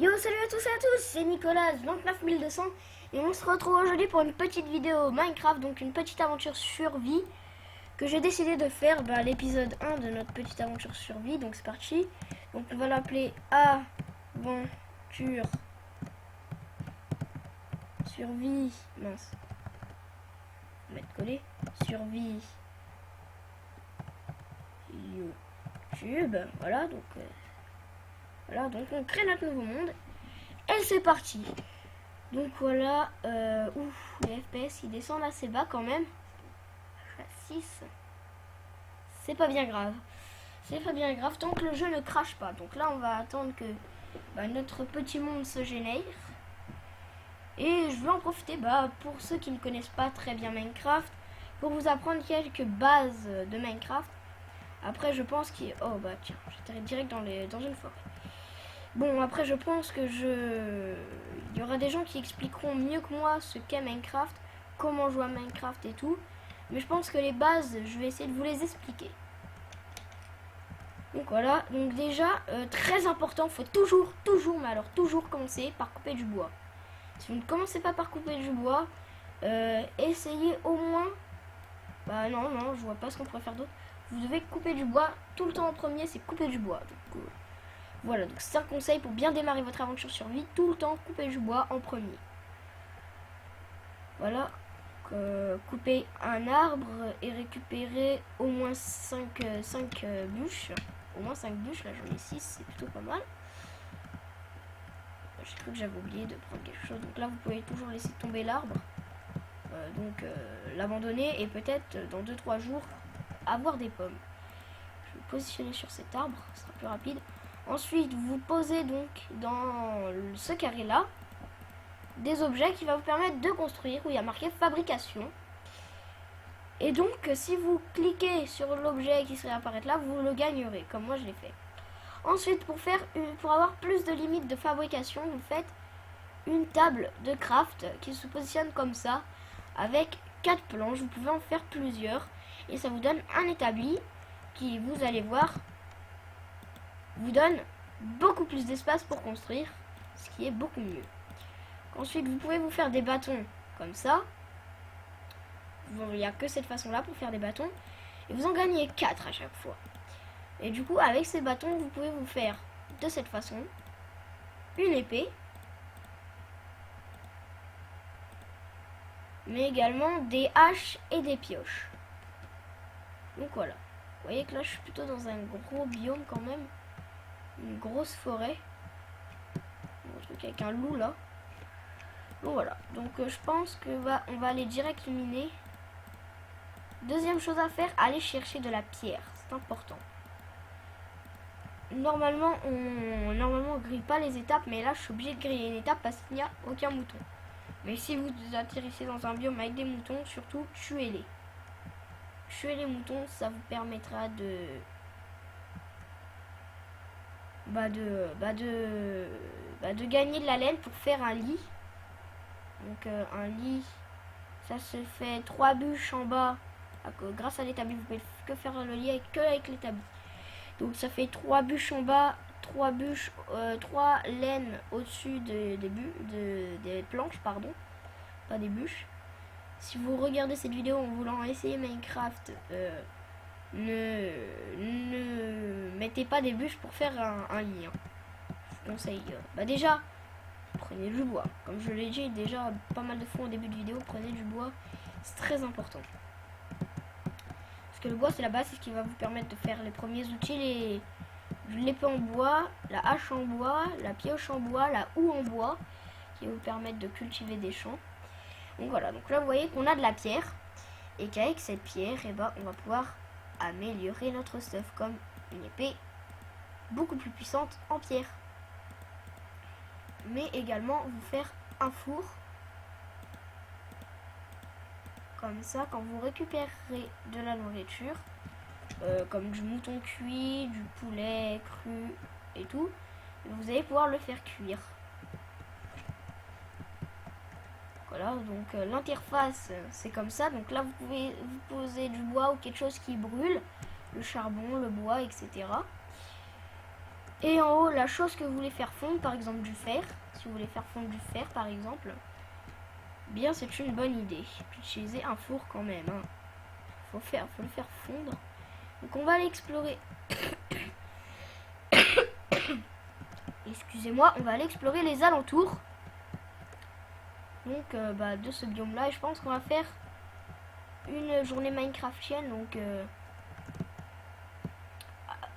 Yo, salut à tous et à tous, c'est Nicolas 29200 et on se retrouve aujourd'hui pour une petite vidéo Minecraft, donc une petite aventure survie que j'ai décidé de faire l'épisode 1 de notre petite aventure survie. Donc c'est parti. Donc on va l'appeler aventure survie, mince, on va mettre collé, survie YouTube. Voilà, donc on crée notre nouveau monde et c'est parti. Donc voilà, les FPS ils descendent assez bas quand même. À 6. C'est pas bien grave. C'est pas bien grave tant que le jeu ne crache pas. Donc là on va attendre que notre petit monde se génère. Et je vais en profiter pour ceux qui ne connaissent pas très bien Minecraft, pour vous apprendre quelques bases de Minecraft. Après je pense qu'il... Oh bah tiens, j'atterris direct dans une forêt. Bon, après je pense que il y aura des gens qui expliqueront mieux que moi ce qu'est Minecraft, comment jouer à Minecraft et tout. Mais je pense que les bases, je vais essayer de vous les expliquer. Donc voilà, donc déjà, très important, faut toujours commencer par couper du bois. Si vous ne commencez pas par couper du bois, essayez au moins... non, je vois pas ce qu'on pourrait faire d'autre. Vous devez couper du bois tout le temps en premier, c'est couper du bois. Donc, voilà, donc c'est un conseil pour bien démarrer votre aventure survie, tout le temps couper du bois en premier. Voilà, couper un arbre et récupérer au moins 5 bûches. Au moins 5 bûches, là j'en ai 6, c'est plutôt pas mal. J'ai cru que j'avais oublié de prendre quelque chose, donc là vous pouvez toujours laisser tomber l'arbre. L'abandonner et peut-être dans 2-3 jours avoir des pommes. Je vais me positionner sur cet arbre, ce sera plus rapide. Ensuite, vous posez donc dans ce carré là des objets qui va vous permettre de construire, où il y a marqué fabrication. Et donc, si vous cliquez sur l'objet qui serait apparaître là, vous le gagnerez, comme moi je l'ai fait. Ensuite, pour avoir plus de limites de fabrication, vous faites une table de craft qui se positionne comme ça, avec 4 planches. Vous pouvez en faire plusieurs, et ça vous donne un établi qui, vous allez voir, vous donne beaucoup plus d'espace pour construire, ce qui est beaucoup mieux. Ensuite, vous pouvez vous faire des bâtons comme ça. Bon, il n'y a que cette façon-là pour faire des bâtons. Et vous en gagnez 4 à chaque fois. Et du coup, avec ces bâtons, vous pouvez vous faire de cette façon une épée. Mais également des haches et des pioches. Donc voilà. Vous voyez que là, je suis plutôt dans un gros biome quand même. Une grosse forêt. Un truc avec un loup là. Bon voilà. Donc je pense que on va aller direct miner. Deuxième chose à faire, aller chercher de la pierre. C'est important. Normalement, on grille pas les étapes, mais là, je suis obligé de griller une étape parce qu'il n'y a aucun mouton. Mais si vous atterrissez dans un biome avec des moutons, surtout, tuez-les. Tuez les moutons, ça vous permettra de gagner de la laine pour faire un lit. Donc un lit, ça se fait 3 bûches en bas. Grâce à l'établi, vous pouvez que faire le lit avec l'établi. Donc ça fait 3 bûches en bas, 3 laines au-dessus des planches, pardon, pas des bûches. Si vous regardez cette vidéo en voulant essayer Minecraft, ne mettez pas des bûches pour faire un lit. Hein. Je vous conseille. Déjà, prenez du bois. Comme je l'ai dit déjà pas mal de fois au début de vidéo, prenez du bois. C'est très important. Parce que le bois c'est la base, c'est ce qui va vous permettre de faire les premiers outils, l'épée en bois, la hache en bois, la pioche en bois, la houe en bois, qui va vous permettre de cultiver des champs. Donc voilà, donc là vous voyez qu'on a de la pierre, et qu'avec cette pierre, on va pouvoir améliorer notre stuff, comme une épée beaucoup plus puissante en pierre. Mais également vous faire un four. Comme ça, quand vous récupérerez de la nourriture, comme du mouton cuit, du poulet cru et tout, vous allez pouvoir le faire cuire. Voilà, donc l'interface c'est comme ça. Donc là vous pouvez vous poser du bois ou quelque chose qui brûle, le charbon, le bois, etc. Et en haut, la chose que vous voulez faire fondre, par exemple du fer. Si vous voulez faire fondre du fer, par exemple, bien c'est une bonne idée d'utiliser un four quand même. Hein. Faut le faire fondre. Donc on va aller explorer. Excusez-moi, on va aller explorer les alentours. Donc de ce biome là, et je pense qu'on va faire une journée Minecraftienne. Donc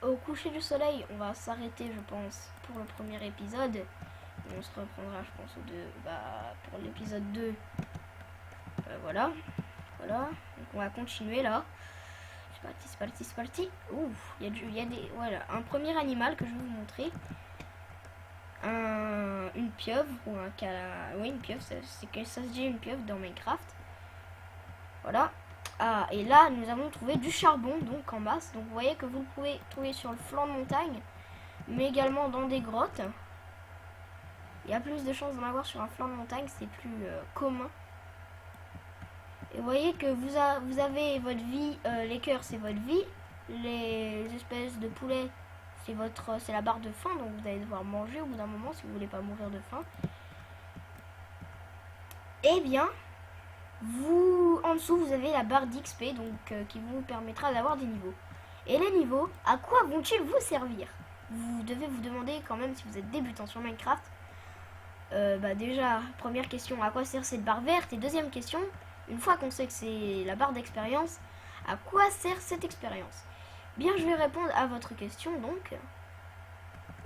au coucher du soleil, on va s'arrêter, je pense, pour le premier épisode. Et on se reprendra, je pense, pour l'épisode 2. Voilà. Donc on va continuer là. C'est parti. Ouf, il y a des. Voilà, un premier animal que je vais vous montrer. Une pieuvre ou un cala. Oui, une pieuvre, c'est que ça se dit une pieuvre dans Minecraft. Voilà. Ah, et là, nous avons trouvé du charbon, donc en masse. Donc vous voyez que vous le pouvez trouver sur le flanc de montagne, mais également dans des grottes. Il y a plus de chances d'en avoir sur un flanc de montagne, c'est plus commun. Et vous voyez que vous avez votre vie, les cœurs c'est votre vie, les espèces de poulets c'est la barre de faim, donc vous allez devoir manger au bout d'un moment si vous voulez pas mourir de faim. Et bien, en dessous vous avez la barre d'XP, donc qui vous permettra d'avoir des niveaux. Et les niveaux, à quoi vont-ils vous servir? Vous devez vous demander quand même si vous êtes débutant sur Minecraft. Déjà, première question, à quoi sert cette barre verte? Et deuxième question, une fois qu'on sait que c'est la barre d'expérience, à quoi sert cette expérience? Bien, je vais répondre à votre question donc.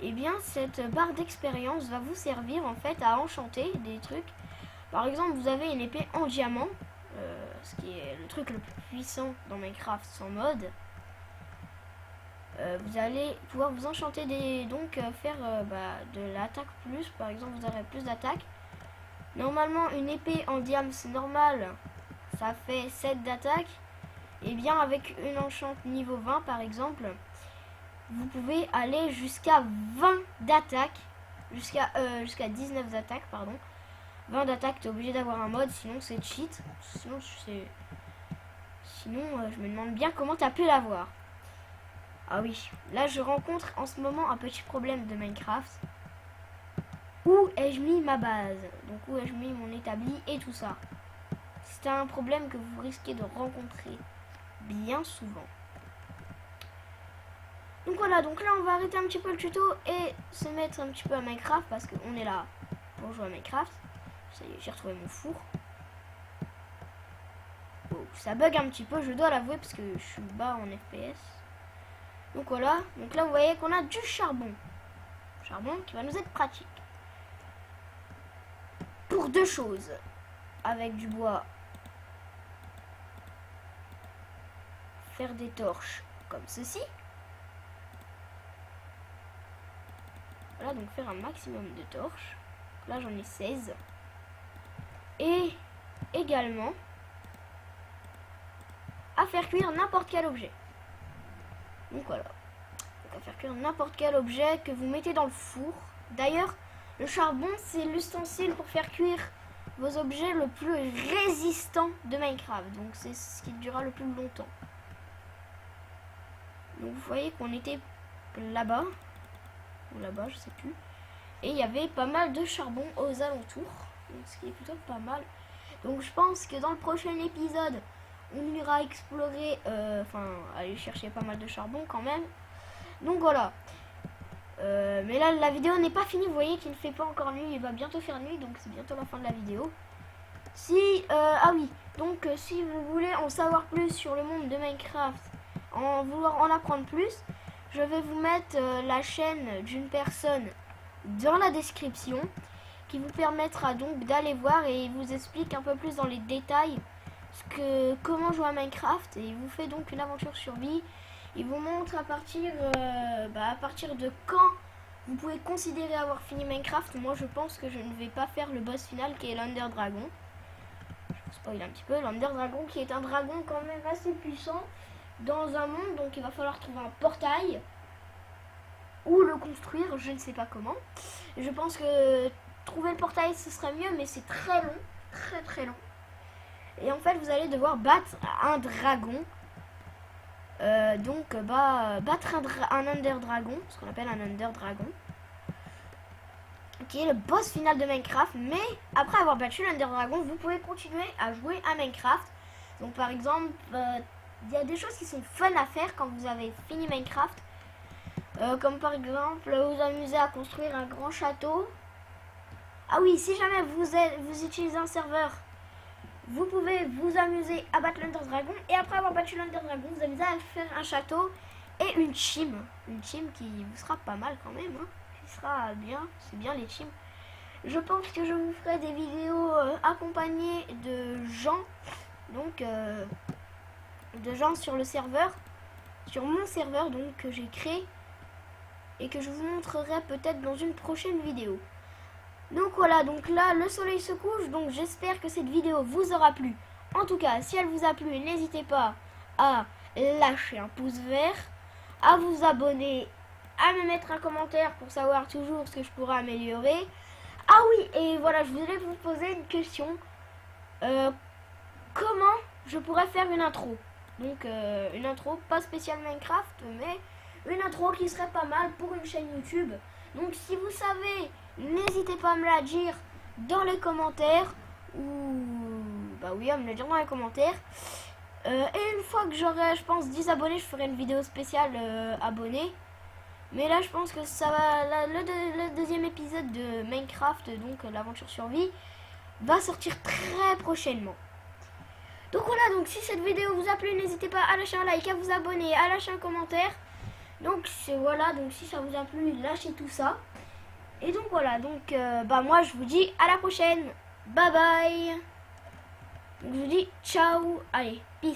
Et bien, cette barre d'expérience va vous servir en fait à enchanter des trucs. Par exemple, vous avez une épée en diamant, ce qui est le truc le plus puissant dans Minecraft sans mode. Vous allez pouvoir vous enchanter faire de l'attaque plus. Par exemple, vous aurez plus d'attaque. Normalement, une épée en diamant, c'est normal, ça fait 7 d'attaque. Et bien, avec une enchante niveau 20, par exemple, vous pouvez aller jusqu'à 20 d'attaque. Jusqu'à 19 d'attaque, pardon. 20 d'attaque, t'es obligé d'avoir un mode, sinon c'est cheat. Sinon, je me demande bien comment t'as pu l'avoir. Ah oui, là je rencontre en ce moment un petit problème de Minecraft. Où ai-je mis ma base? Donc où ai-je mis mon établi et tout ça? C'est un problème que vous risquez de rencontrer bien souvent. Donc voilà, donc là on va arrêter un petit peu le tuto et se mettre un petit peu à Minecraft parce qu'on est là pour jouer à Minecraft. Ça y est, j'ai retrouvé mon four. Oh, ça bug un petit peu, je dois l'avouer parce que je suis bas en FPS. Donc voilà, donc là vous voyez qu'on a du charbon. Charbon qui va nous être pratique. Pour deux choses. Avec du bois. Faire des torches comme ceci. Voilà, donc faire un maximum de torches. Là j'en ai 16. Et également à faire cuire n'importe quel objet. Donc voilà. Donc à faire cuire n'importe quel objet que vous mettez dans le four. D'ailleurs, le charbon c'est l'ustensile pour faire cuire vos objets le plus résistant de Minecraft. Donc c'est ce qui durera le plus longtemps. Donc vous voyez qu'on était là-bas. Ou là-bas, je sais plus. Et il y avait pas mal de charbon aux alentours. Donc, ce qui est plutôt pas mal. Donc je pense que dans le prochain épisode, on ira explorer, aller chercher pas mal de charbon quand même. Donc voilà. Mais là, la vidéo n'est pas finie. Vous voyez qu'il ne fait pas encore nuit. Il va bientôt faire nuit, donc c'est bientôt la fin de la vidéo. Ah oui. Donc si vous voulez en savoir plus sur le monde de Minecraft, vouloir en apprendre plus, je vais vous mettre la chaîne d'une personne dans la description qui vous permettra donc d'aller voir et il vous explique un peu plus dans les détails comment jouer à Minecraft et il vous fait donc une aventure survie. Il vous montre à partir de quand vous pouvez considérer avoir fini Minecraft. Moi je pense que je ne vais pas faire le boss final qui est l'Under Dragon. Je vous spoil un petit peu. L'Under Dragon qui est un dragon quand même assez puissant dans un monde, donc il va falloir trouver un portail ou le construire, je ne sais pas comment. Je pense que trouver le portail ce serait mieux, mais c'est très long, très long. Et en fait vous allez devoir battre un dragon Donc battre un Ender Dragon, ce qu'on appelle un Ender Dragon, qui est le boss final de Minecraft. Mais après avoir battu l'Ender Dragon, vous pouvez continuer à jouer à Minecraft. Donc par exemple, il y a des choses qui sont fun à faire quand vous avez fini Minecraft. Comme par exemple vous amuser à construire un grand château. Ah oui, si jamais vous utilisez un serveur, vous pouvez vous amuser à battre l'Ender Dragon. Et après avoir battu l'Ender Dragon, vous amusez à faire un château et une chim. Une chim qui vous sera pas mal quand même, hein. Qui sera bien, c'est bien les chims. Je pense que je vous ferai des vidéos accompagnées de gens. Donc de gens sur le serveur, sur mon serveur donc que j'ai créé et que je vous montrerai peut-être dans une prochaine vidéo. Donc voilà, donc là le soleil se couche, donc j'espère que cette vidéo vous aura plu. En tout cas, si elle vous a plu, n'hésitez pas à lâcher un pouce vert, à vous abonner, à me mettre un commentaire pour savoir toujours ce que je pourrais améliorer. Ah oui, et voilà, je voulais vous poser une question. Comment je pourrais faire une intro? Donc une intro pas spéciale Minecraft, mais une intro qui serait pas mal pour une chaîne YouTube. Donc si vous savez, n'hésitez pas à me la dire dans les commentaires, ou bah oui, à me le dire dans les commentaires. Et une fois que j'aurai, je pense, 10 abonnés, je ferai une vidéo spéciale abonnés. Mais là je pense que ça va, le deuxième épisode de Minecraft, donc l'aventure survie, va sortir très prochainement. Donc voilà, donc si cette vidéo vous a plu, n'hésitez pas à lâcher un like, à vous abonner, à lâcher un commentaire. Donc voilà, donc si ça vous a plu, lâchez tout ça. Et donc voilà, donc moi je vous dis à la prochaine. Bye bye. Donc je vous dis ciao, allez, peace.